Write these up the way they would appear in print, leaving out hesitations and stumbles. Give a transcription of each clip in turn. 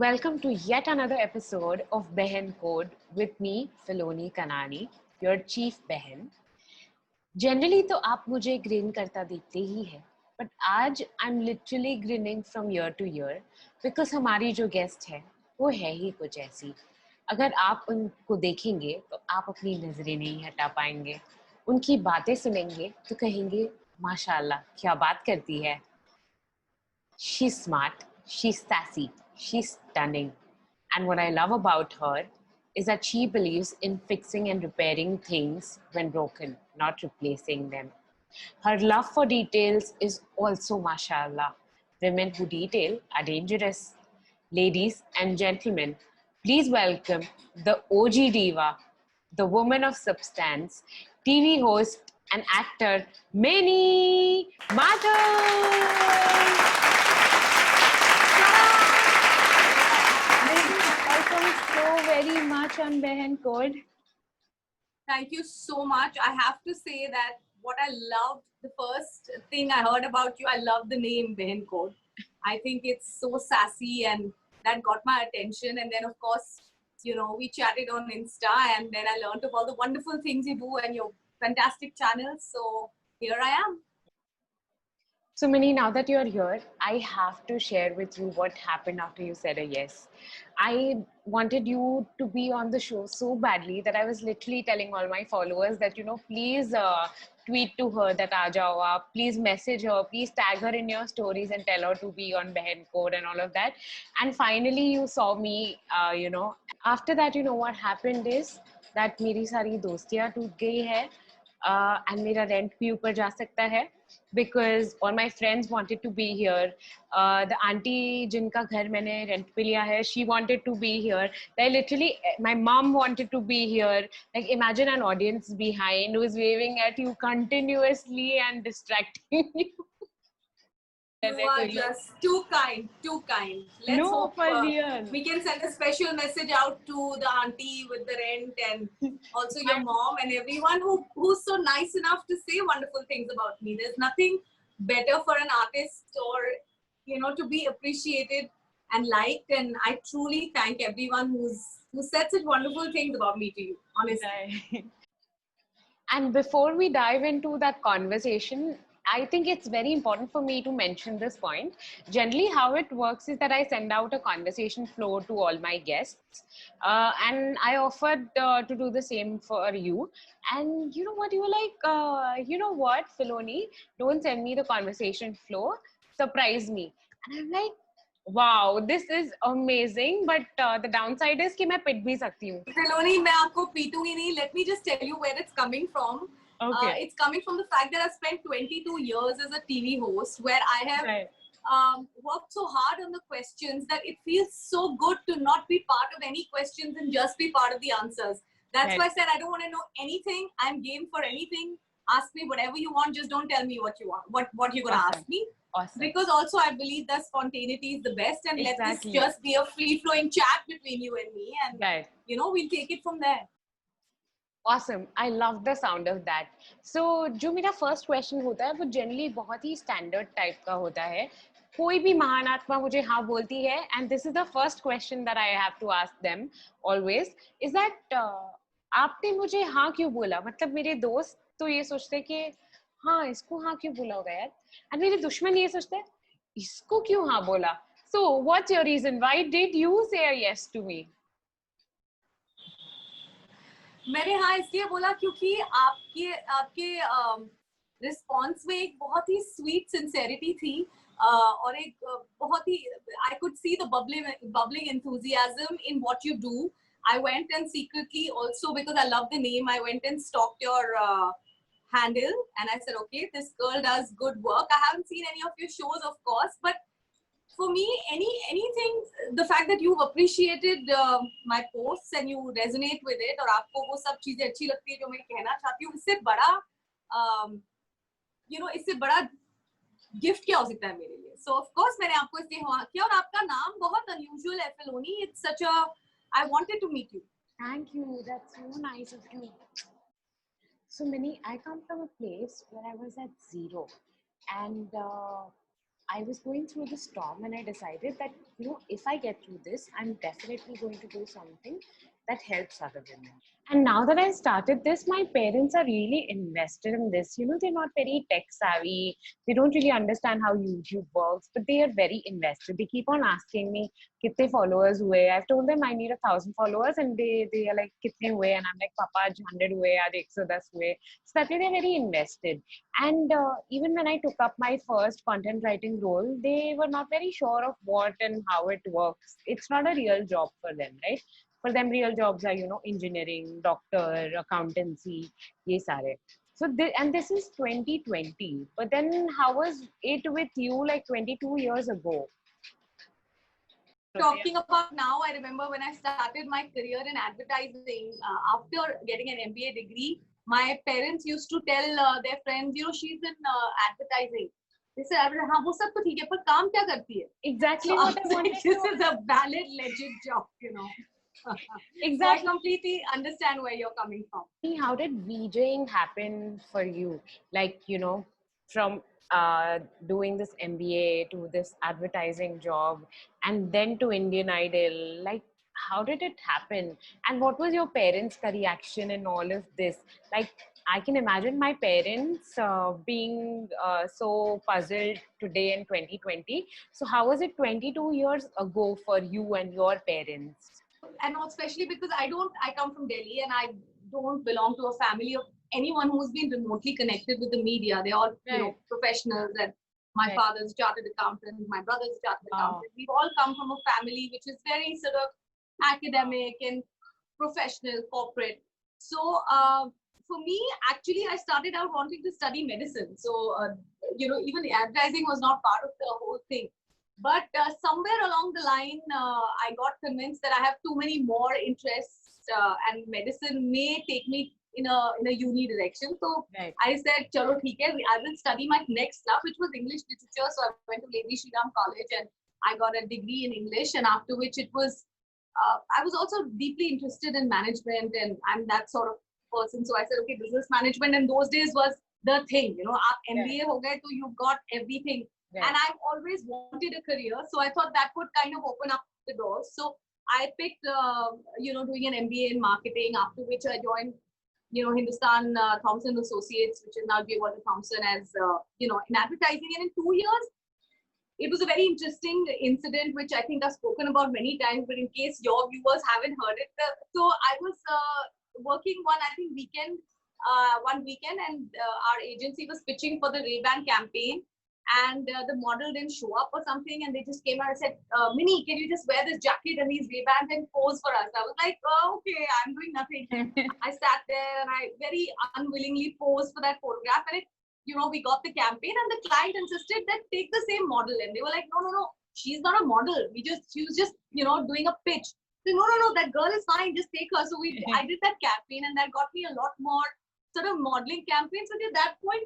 Welcome to yet another episode of Behen Code with me, Filoni Kanani, your chief Behen. Generally तो आप मुझे green करता देखते ही है, बट आज I am literally grinning from year two year because हमारी जो गेस्ट है वो है ही कुछ ऐसी. अगर आप उनको देखेंगे तो आप अपनी नजरें नहीं हटा पाएंगे. उनकी बातें सुनेंगे तो कहेंगे माशाल्लाह क्या बात करती है. She's smart, she's sassy, she's stunning. And what I love about her is that she believes in fixing and repairing things when broken, not replacing them. Her love for details is also mashallah. Women who detail are dangerous. Ladies and gentlemen, please welcome the OG diva, the woman of substance, TV host and actor, Minnie Mathur. Welcome so very much on Behen Code. Thank you so much. I have to say that what I loved, the first thing I heard about you, I love the name Behen Code. I think it's so sassy and that got my attention. And then, of course, we chatted on Insta and then I learned of all the wonderful things you do and your fantastic channels. So here I am. So, Minnie, now that you're here, I have to share with you what happened after you said a yes. I wanted you to be on the show so badly that I was literally telling all my followers that, please tweet to her that aa jao aap, please message her, please tag her in your stories and tell her to be on Behen Code and all of that. And finally, you saw me, After that, what happened is that मेरी सारी दोस्तियां टूट गई है and मेरा rent भी ऊपर जा सकता है because all my friends wanted to be here. The auntie जिनका घर मैंने rent पे लिया है, she wanted to be here. Like literally, my mom wanted to be here. Like imagine an audience behind who is waving at you continuously and distracting you. You are just too kind, too kind. Let's hope real. We can send a special message out to the auntie with the rent and also your mom and everyone who's so nice enough to say wonderful things about me. There's nothing better for an artist or, to be appreciated and liked. And I truly thank everyone who said such wonderful things about me to you, honestly. And before we dive into that conversation, I think it's very important for me to mention this point. Generally, how it works is that I send out a conversation flow to all my guests. And I offered to do the same for you. And you know what? You were like, you know what, Filoni, don't send me the conversation flow. Surprise me. And I'm like, wow, this is amazing. But the downside is कि मैं पिट भी सकती हूँ. Filoni, मैं आपको पीटूंगी नहीं. Let me just tell you where it's coming from. Okay. It's coming from the fact that I've spent 22 years as a TV host where I have worked so hard on the questions that it feels so good to not be part of any questions and just be part of the answers. That's why I said I don't want to know anything. I'm game for anything. Ask me whatever you want. Just don't tell me what you want, what you're going to ask me. Awesome. Because also I believe that spontaneity is the best and let this just be a free-flowing chat between you and me and we'll take it from there. Awesome. I love the sound of that. So, जो मेरा first question होता है वो generally बहुत ही standard type का होता है. कोई भी महान आत्मा मुझे हाँ बोलती है and this is the first question that I have to ask them always is that आपने मुझे हाँ क्यों बोला? मतलब मेरे दोस्त तो ये सोचते हैं कि हाँ इसको हाँ क्यों बोला होगा यार? And मेरे दुश्मन ये सोचते हैं इसको क्यों हाँ बोला? So, what's your reason? Why did you say a yes to me? मैंने हाँ इसलिए बोला क्योंकि आपके रिस्पॉन्स में एक बहुत ही स्वीट सिंसेरिटी थी और एक बहुत ही I could see the bubbling enthusiasm in what you do. I went and secretly also because I love the name, I went and stalked your handle and I said, okay, this girl does good work. I haven't seen any of your shows, of course, but for me, anything, the fact that you've appreciated my posts and you resonate with it, और आपको वो सब चीजें अच्छी लगती है जो मैं कहना चाहती हूँ, इससे बड़ा, इससे बड़ा gift क्या हो सकता है मेरे लिए? So of course मैंने आपको इसलिए हाँ किया और आपका नाम बहुत unusual है, Filoni. It's such a, I wanted to meet you. Thank you. That's so nice of you. So Minnie, I come from a place where I was at zero, and I was going through the storm and I decided that, if I get through this, I'm definitely going to do something that helps other women. And now that I started this, my parents are really invested in this. They're not very tech savvy. They don't really understand how YouTube works, but they are very invested. They keep on asking me, "Kitne followers hue?" I've told them I need 1,000 followers, and they are like, "Kitne hue?" And I'm like, "Papa, aaj 100 hue, aaj 110 hue." So that way they're very invested. And even when I took up my first content writing role, they were not very sure of what and how it works. It's not a real job for them, right? For them, real jobs are, engineering, doctor, accountancy, ye sare. So, and this is 2020. But then, how was it with you like 22 years ago? Talking about now, I remember when I started my career in advertising, after getting an MBA degree, my parents used to tell their friends, she's in advertising. They said, हाँ वो सब तो ठीक है, पर काम क्या करती है? Exactly So what I wanted this to. is a valid, legit job, Exactly. So I completely understand where you're coming from. How did VJing happen for you? Like, from doing this MBA to this advertising job and then to Indian Idol. Like, how did it happen? And what was your parents' reaction in all of this? Like, I can imagine my parents being so puzzled today in 2020. So, how was it 22 years ago for you and your parents? And especially because I come from Delhi and I don't belong to a family of anyone who's been remotely connected with the media. They're all, professionals, and my father's chartered accountant, my brother's chartered accountant. We've all come from a family which is very sort of academic and professional, corporate. So for me, actually, I started out wanting to study medicine. So, even the advertising was not part of the whole thing. But somewhere along the line, I got convinced that I have too many more interests, and medicine may take me in a uni direction. So I said, "Chalo, theek hai, I will study my next love, which was English literature." So I went to Lady Shri Ram College and I got a degree in English. And after which it was, I was also deeply interested in management, and I'm that sort of person. So I said, okay, business management in those days was the thing. MBA ho gaye, so you've got everything. And I've always wanted a career, so I thought that would kind of open up the doors. So I picked, doing an MBA in marketing, after which I joined, Hindustan Thompson Associates, which is now J. Walter Thompson, as, in advertising. And in 2 years, it was a very interesting incident, which I think I've spoken about many times, but in case your viewers haven't heard it. So I was working one weekend, and our agency was pitching for the Ray-Ban campaign. And the model didn't show up or something, and they just came out and said, "Minnie, can you just wear this jacket and these Ray-Bans and pose for us?" I was like, "Oh, okay, I'm doing nothing." I sat there and I very unwillingly posed for that photograph, and we got the campaign, and the client insisted that take the same model, and they were like, "No, she's not a model. She was just doing a pitch." So, no, that girl is fine. Just take her. So I did that campaign, and that got me a lot more sort of modeling campaigns. So at that point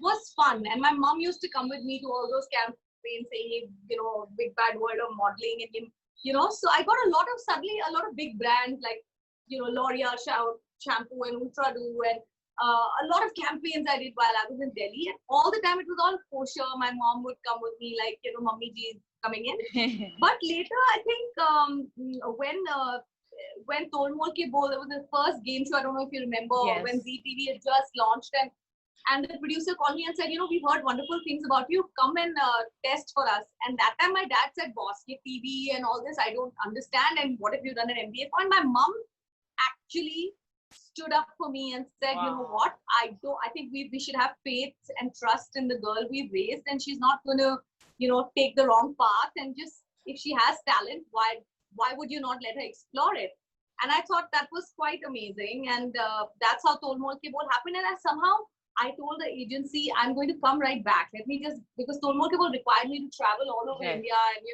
was fun. And my mom used to come with me to all those campaigns saying, big bad world of modeling. And, so I got suddenly a lot of big brands like, L'Oreal shampoo and Ultra Do, and a lot of campaigns I did while I was in Delhi. And all the time it was all kosher. My mom would come with me like, Mummy Ji is coming in. But later, I think when Tolmol Ke Bol, there was the first game show, I don't know if you remember, when ZTV had just launched, and the producer called me and said, "We've heard wonderful things about you. Come and test for us." And that time my dad said, "Boss, ye TV and all this, I don't understand. And what if you've done an MBA for?" And my mom actually stood up for me and said, "You know what? I think we should have faith and trust in the girl we've raised, and she's not going to, take the wrong path. And just, if she has talent, why would you not let her explore it?" And I thought that was quite amazing. And that's how Tolmol Ke Bol happened. And I told the agency, I'm going to come right back. Because Tolmol Ke Bol required me to travel all over India, and,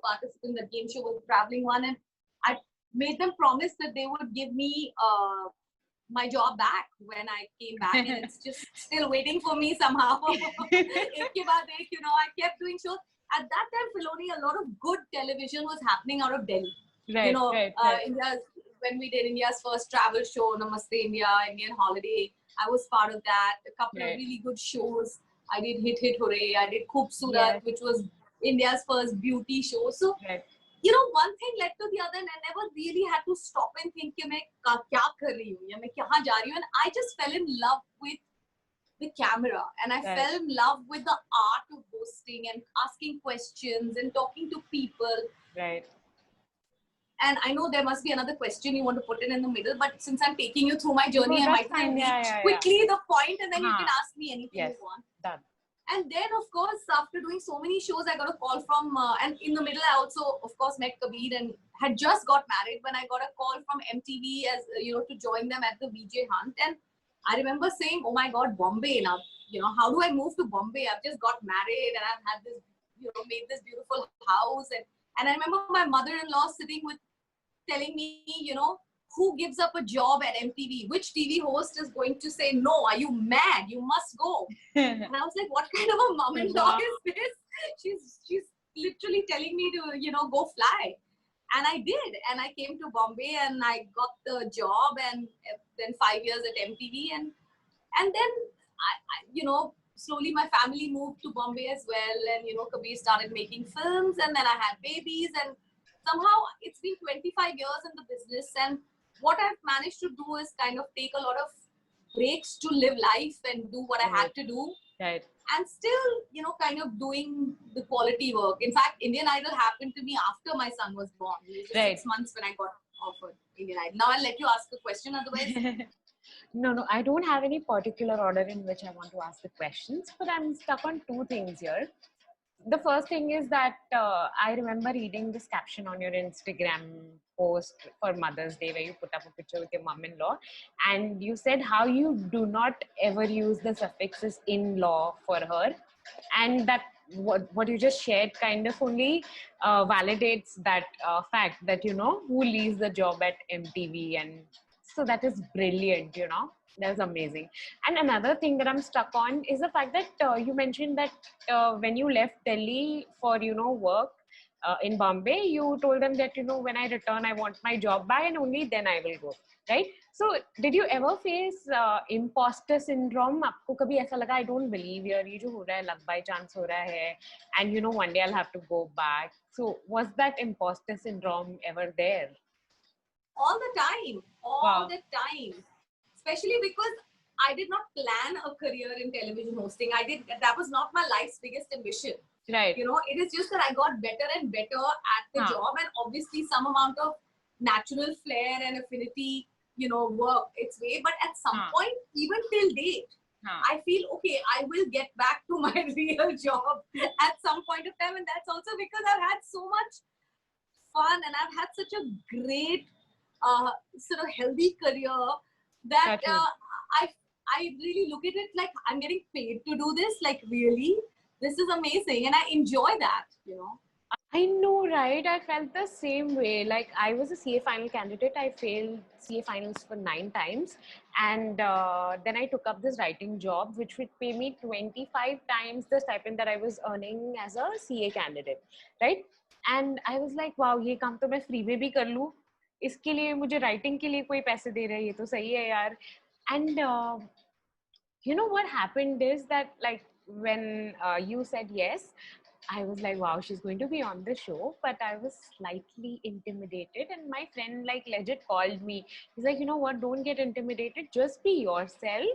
participate in the game show was a traveling one. And I made them promise that they would give me my job back when I came back. And it's just still waiting for me somehow. I kept doing shows. At that time, Filoni, a lot of good television was happening out of Delhi. India's, when we did India's first travel show, Namaste India, Indian Holiday, I was part of that. A couple of really good shows. I did Hit Hit Hooray, I did Khoobsurat, Yes. which was India's first beauty show. So, Right. you know, one thing led to the other, and I never really had to stop and think कि मैं क्या कर रही हूँ या मैं कहाँ जा रही हूँ. And I just fell in love with the camera, and I Right. fell in love with the art of hosting and asking questions and talking to people. Right. And I know there must be another question you want to put in the middle, but since I'm taking you through my journey, No, I that's might fine. reach Yeah. quickly the point, and then you can Huh. ask me anything Yes. you want. Done. And then, of course, after doing so many shows, I got a call from, and in the middle, I also, of course, met Kabir and had just got married when I got a call from MTV as, you know, to join them at the VJ Hunt. And I remember saying, oh my God, Bombay now, you know, how do I move to Bombay? I've just got married and I've had this, you know, made this beautiful house. And I remember my mother-in-law sitting with, telling me, you know, who gives up a job at MTV? Which TV host is going to say, no, are you mad? You must go. And I was like, what kind of a mom-in-law is this? She's literally telling me to, you know, go fly. And I did. And I came to Bombay and I got the job, and then 5 years at MTV. And then, you know, slowly my family moved to Bombay as well. And, you know, Kabir started making films, and then I had babies. And somehow it's been 25 years in the business. And what I've managed to do is kind of take a lot of breaks to live life and do what I had to do. Right. And still, you know, kind of doing the quality work. In fact, Indian Idol happened to me after my son was born. It was just 6 months when I got offered Indian Idol. Now I'll let you ask the question, otherwise. No, I don't have any particular order in which I want to ask the questions, but I'm stuck on two things here. The first thing is that I remember reading this caption on your Instagram post for Mother's Day where you put up a picture with your mom-in-law, and you said how you do not ever use the suffixes in-law for her, and that what you just shared kind of only validates that fact that, you know, who leaves the job at MTV. And so that is brilliant, you know. That was amazing. And another thing that I'm stuck on is the fact that you mentioned that when you left Delhi for, you know, work in Bombay, you told them that, you know, when I return, I want my job back and only then I will go, right? So did you ever face imposter syndrome? आपको कभी ऐसा लगा I don't believe ये जो हो रहा है luck by chance हो रहा है, and you know one day I'll have to go back. So was that imposter syndrome ever there? All the time. All the time. Especially because I did not plan a career in television hosting. That was not my life's biggest ambition. Right. You know, it is just that I got better and better at the job, and obviously some amount of natural flair and affinity, you know, worked its way. But at some point, even till date, I feel, okay, I will get back to my real job at some point of time. And that's also because I've had so much fun and I've had such a great sort of healthy career that I really look at it like I'm getting paid to do this. Like, really, this is amazing, and I enjoy that, you know. I know, right? I felt the same way. Like, I was a CA final candidate. I failed CA finals for 9 times. And then I took up this writing job, which would pay me 25 times the stipend that I was earning as a CA candidate, right? And I was like, wow, ये काम तो मैं free में भी कर लूँ. इसके लिए मुझे writing के लिए कोई पैसे दे रहा है, ये तो सही है यार. And you know what happened is that, like, when you said yes, I was like, wow, she's going to be on the show. But I was slightly intimidated. And my friend, like, legit called me. He's like, you know what? Don't get intimidated. Just be yourself.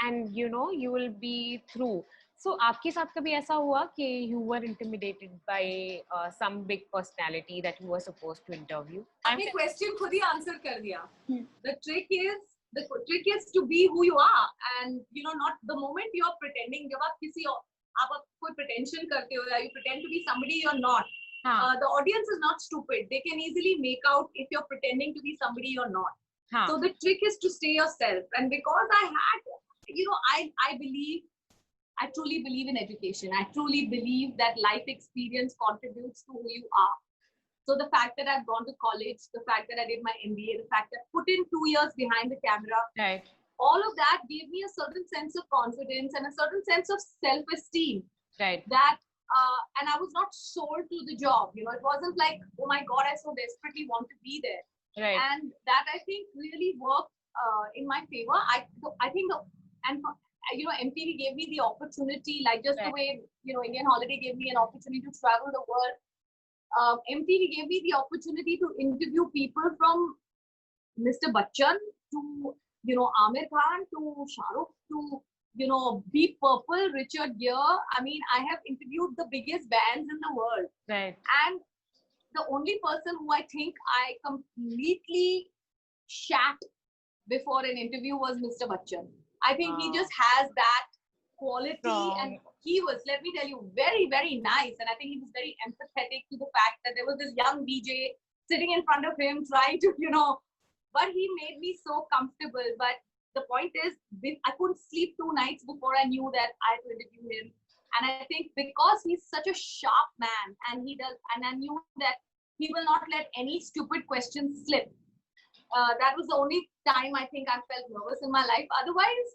And, you know, you will be through. So, आपके साथ कभी ऐसा हुआ कि you were intimidated by some big personality that you were supposed to interview? आपने question खुद ही answer कर दिया. The trick is to be who you are, and you know, not the moment you're pretending. जब आप कोई pretension करते हो, you pretend to be somebody you're not. The audience is not stupid. They can easily make out if you're pretending to be somebody you're not. So the trick is to stay yourself. And because I had, you know, I truly believe in education. I truly believe that life experience contributes to who you are. So the fact that I've gone to college, the fact that I did my MBA, the fact that I put in 2 years behind the camera, right, all of that gave me a certain sense of confidence and a certain sense of self-esteem. Right. That and I was not sold to the job. You know, it wasn't like, oh my God, I so desperately want to be there. Right. And that, I think, really worked in my favor. I think, and MTV gave me the opportunity, like just the Right. way, Indian Holiday gave me an opportunity to travel the world. MTV gave me the opportunity to interview people from Mr. Bachchan to, Amir Khan to Shah Rukh to, Deep Purple, Richard Gere. I mean, I have interviewed the biggest bands in the world. Right. And the only person who I think I completely shat before an interview was Mr. Bachchan. I think he just has that quality, and he was, let me tell you, very, very nice. And I think he was very empathetic to the fact that there was this young DJ sitting in front of him trying to, but he made me so comfortable. But the point is, I couldn't sleep 2 nights before I knew that I had to interview him. And I think because he's such a sharp man, and I knew that he will not let any stupid questions slip. That was the only time I think I felt nervous in my life. Otherwise,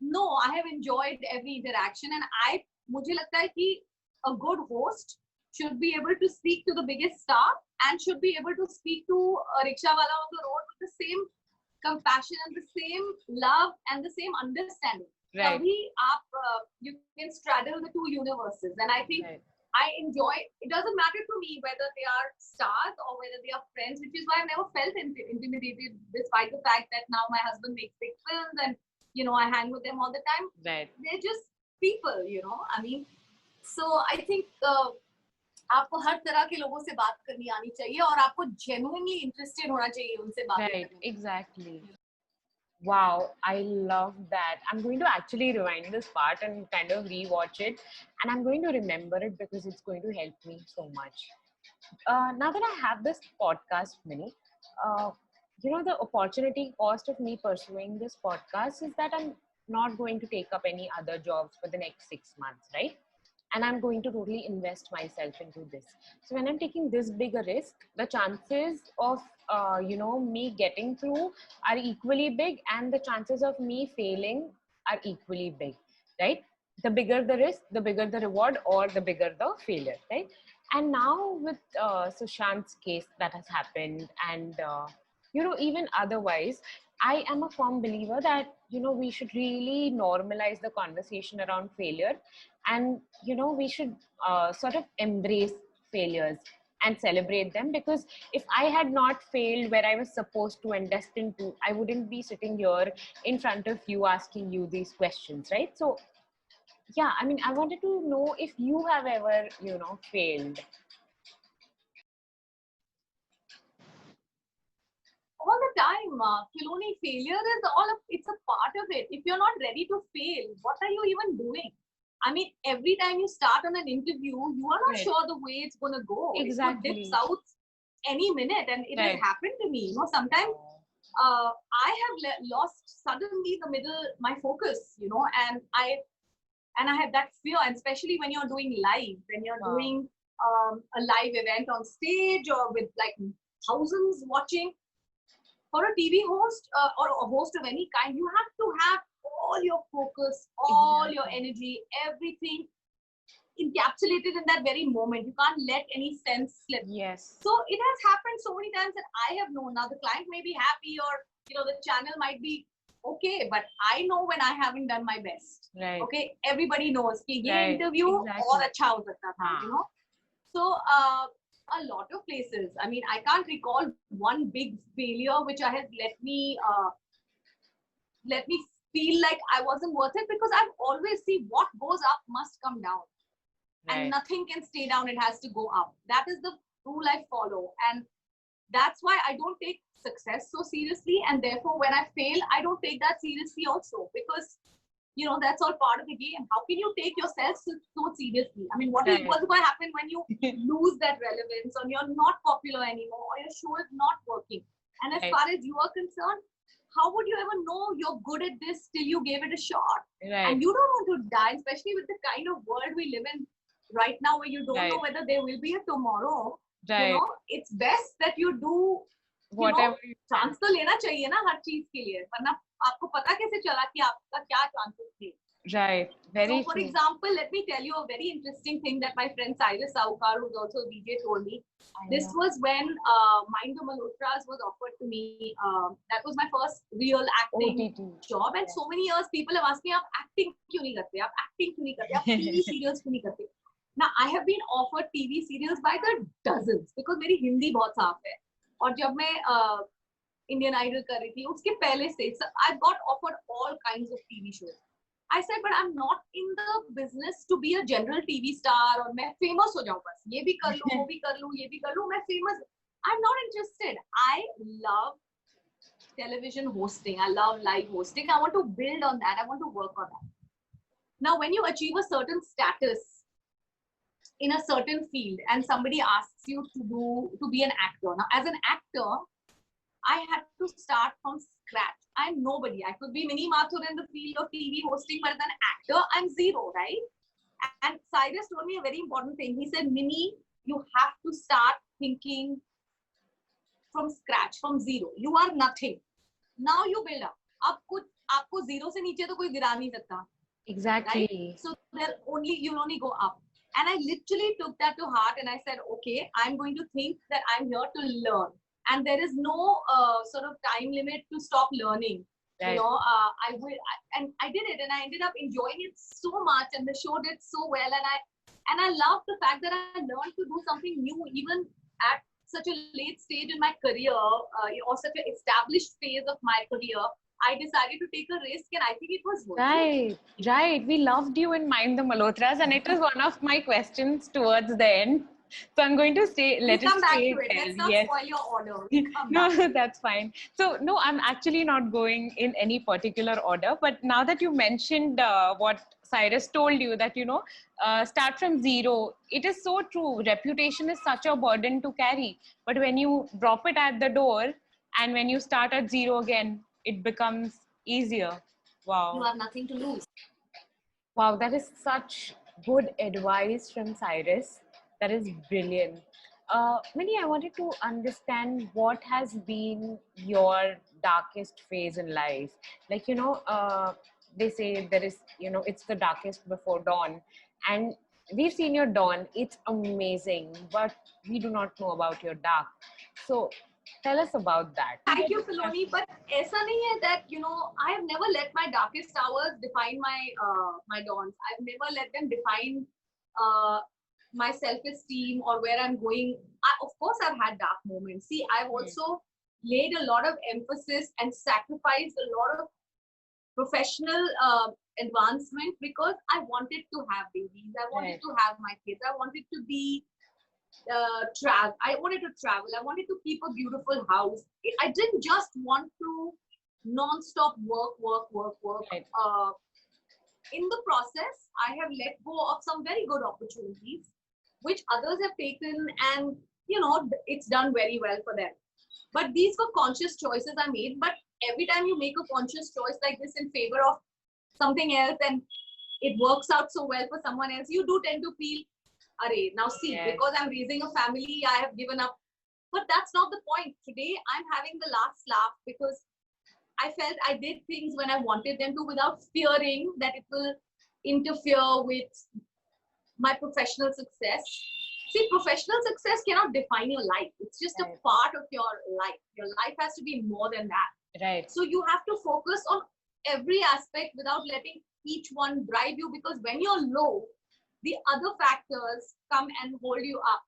no, I have enjoyed every interaction, and मुझे लगता है कि a good host should be able to speak to the biggest star and should be able to speak to a rickshaw wala on the road with the same compassion and the same love and the same understanding. Right. You can straddle the two universes, and I think I enjoy. It doesn't matter to me whether they are stars or whether they are friends, which is why I never felt intimidated, despite the fact that now my husband makes big films and I hang with them all the time. Right. They're just people, I mean, so I think आपको हर तरह के लोगों से बात करनी आनी चाहिए और आपको genuinely interested होना चाहिए उनसे बात करने में. Right. Exactly. Wow, I love that. I'm going to actually rewind this part and kind of rewatch it, and I'm going to remember it because it's going to help me so much. Now that I have this podcast, Minnie, the opportunity cost of me pursuing this podcast is that I'm not going to take up any other jobs for the next 6 months, right? And I'm going to totally invest myself into this. So when I'm taking this big a risk, the chances of me getting through are equally big, and the chances of me failing are equally big, right? The bigger the risk, the bigger the reward, or the bigger the failure, right? And now with Sushant's case that has happened, and even otherwise, I am a firm believer that we should really normalize the conversation around failure, and we should sort of embrace failures and celebrate them, because if I had not failed where I was supposed to and destined to, I wouldn't be sitting here in front of you asking you these questions, right? So yeah, I mean, I wanted to know if you have ever failed. All the time, Filoni, failure is it's a part of it. If you're not ready to fail, what are you even doing? I mean, every time you start on an interview, you are not sure the way it's going to go. Exactly. It could dip south any minute, and it has happened to me. Sometimes I have lost suddenly my focus, and I have that fear, and especially when you're doing live, when you're doing a live event on stage or with like thousands watching. For a TV host or a host of any kind, you have to have all your focus, all your energy, everything encapsulated in that very moment. You can't let any sense slip. Yes. So it has happened so many times that I have known. Now the client may be happy, or the channel might be okay, but I know when I haven't done my best. Right. Okay, everybody knows कि ये interview और अच्छा हो सकता था, So a lot of places. I mean, I can't recall one big failure which has let me feel like I wasn't worth it, because I've always seen what goes up must come down, and nothing can stay down. It has to go up. That is the rule I follow, and that's why I don't take success so seriously. And therefore, when I fail, I don't take that seriously also, because that's all part of the game. How can you take yourself so seriously? I mean, what's going to happen when you lose that relevance, or you're not popular anymore, or your show is not working? And as far as you are concerned, how would you ever know you're good at this till you gave it a shot? And you don't want to die, especially with the kind of world we live in right now, where you don't know whether there will be a tomorrow. It's best that you do whatever. Chance तो लेना चाहिए ना हर चीज के लिए, वरना आपको पता कैसे चला कि आपका क्या chances थे? Right. Very So, for true. example, let me tell you a very interesting thing that my friend Cyrus Saukar, who's also a DJ, told me. This was when Mind the Malhotras was offered to me. That was my first real acting OTT. job, and so many years people have asked me, "आप acting क्यों नहीं करते? आप acting क्यों नहीं करते? आप TV serials क्यों नहीं करते?" Now I have been offered TV serials by the dozens because मेरी हिंदी बहुत साफ है. और जब मैं Indian Idol कर रही थी, उसके पहले से I got offered all kinds of TV shows. I said, but I'm not in the business to be a general TV star और मैं famous हो जाऊँ बस. ये भी कर लूँ, वो भी कर लूँ, ये भी कर लूँ, मैं famous. I'm not interested. I love television hosting. I love live hosting. I want to build on that. I want to work on that. Now, when you achieve a certain status in a certain field and somebody asks you to be an actor. Now, as an actor, I had to start from scratch. I'm nobody. I could be Mini Mathur in the field of TV hosting, but as an actor, I'm zero, right? And Cyrus told me a very important thing. He said, Mini, you have to start thinking from scratch, from zero. You are nothing. Now you build up. आपको zero से नीचे तो कोई गिरा नहीं सकता. Exactly. Right? So you'll only go up. And I literally took that to heart and I said, okay, I'm going to think that I'm here to learn. And there is no sort of time limit to stop learning. Right. You know, and I did it, and I ended up enjoying it so much, and the show did so well, and I love the fact that I learned to do something new, even at such a late stage in my career, or such an established phase of my career. I decided to take a risk, and I think it was worth it. Right. We loved you in Mind the Malhotras, and it was one of my questions towards the end. So I'm going to let it come back stay to it. there. Let's not spoil your order. No, that's fine. So no, I'm actually not going in any particular order. But now that you mentioned what Cyrus told you, that start from zero, it is so true. Reputation is such a burden to carry. But when you drop it at the door, and when you start at zero again, it becomes easier. Wow. You have nothing to lose. Wow, that is such good advice from Cyrus. That is brilliant. Minnie, I wanted to understand what has been your darkest phase in life. Like, they say there is, it's the darkest before dawn. And we've seen your dawn. It's amazing. But we do not know about your dark. So tell us about that. Thank you, Filoni. But aisa nahi hai that, I have never let my darkest hours define my dawns. I've never let them define my self-esteem or where I'm going. Of course, I've had dark moments. See, I've also laid a lot of emphasis and sacrificed a lot of professional advancement because I wanted to have babies. I wanted to have my kids. I wanted to be travel. I wanted to travel. I wanted to keep a beautiful house. I didn't just want to non-stop work. Right. In the process, I have let go of some very good opportunities, which others have taken, and it's done very well for them. But these were conscious choices I made. But every time you make a conscious choice like this in favor of something else, and it works out so well for someone else, you do tend to feel, "Arey, now see, because I'm raising a family, I have given up." But that's not the point. Today, I'm having the last laugh because I felt I did things when I wanted them to without fearing that it will interfere with my professional success. See, professional success cannot define your life. It's just a part of your life. Your life has to be more than that. Right. So you have to focus on every aspect without letting each one drive you, because when you're low, the other factors come and hold you up.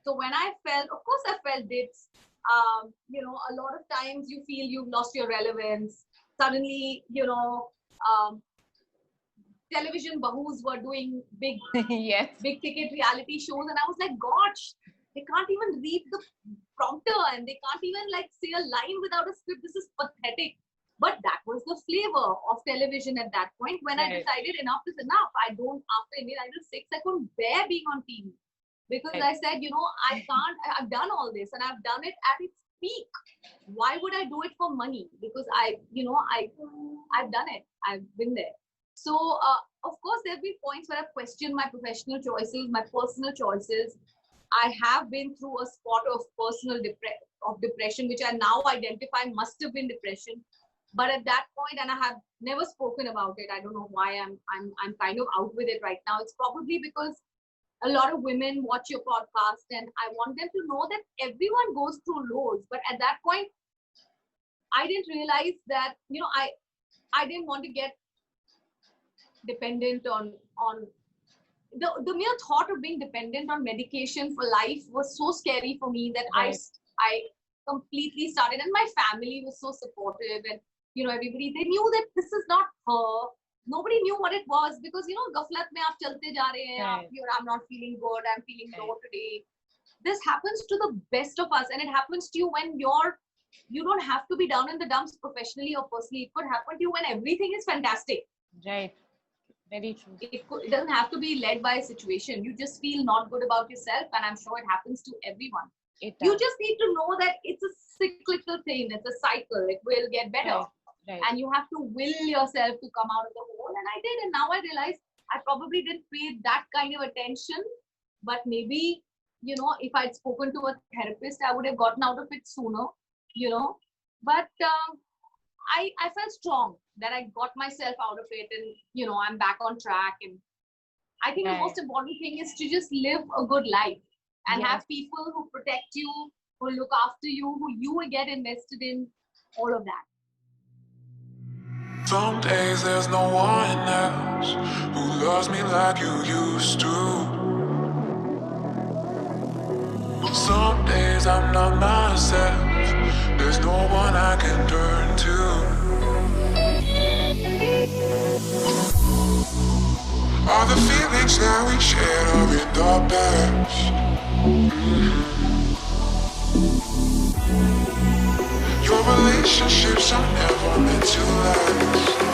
So when I felt, of course I felt this, a lot of times you feel you've lost your relevance. Suddenly, television bahus were doing big ticket reality shows, and I was like, gosh, they can't even read the prompter and they can't even say a line without a script. This is pathetic. But that was the flavor of television at that point. When I decided enough is enough, after Indian Idol 6, I couldn't bear being on TV. Because I said, I can't, I've done all this and I've done it at its peak. Why would I do it for money? Because I've done it. I've been there. So, of course, there'll be points where I've questioned my professional choices, my personal choices. I have been through a spot of personal depression, which I now identify must have been depression. But at that point, and I have never spoken about it. I don't know why I'm kind of out with it right now. It's probably because a lot of women watch your podcast, and I want them to know that everyone goes through lows. But at that point, I didn't realize that, you know, I didn't want to get dependent on the mere thought of being dependent on medication for life was so scary for me that Right. I completely started, and my family was so supportive, and you know, everybody, they knew that this is not her. Nobody knew what it was, because you know, gaflat mein aap chalte ja rahe hain, Right. I'm not feeling good, I'm feeling low Right. today. This happens to the best of us, and it happens to you when you don't have to be down in the dumps professionally or personally. It could happen to you when everything is fantastic. Right. Very true. It doesn't have to be led by a situation. You just feel not good about yourself, and I'm sure it happens to everyone. It You does. just need to know that it's a cyclical thing, it's a cycle, it will get better. Right. And you have to will yourself to come out of the hole, and I did. And now I realize I probably didn't pay that kind of attention, but maybe, you know, if I'd spoken to a therapist, I would have gotten out of it sooner, you know. But I felt strong that I got myself out of it, and you know, I'm back on track. And I think the Right. most important thing is to just live a good life and Yes. have people who protect you, who look after you, who you will get invested in, all of that. Some days there's no one else who loves me like you used to. Some days I'm not myself, there's no one I can turn to. All the feelings that we shared are in the past. Your relationships are never meant to last.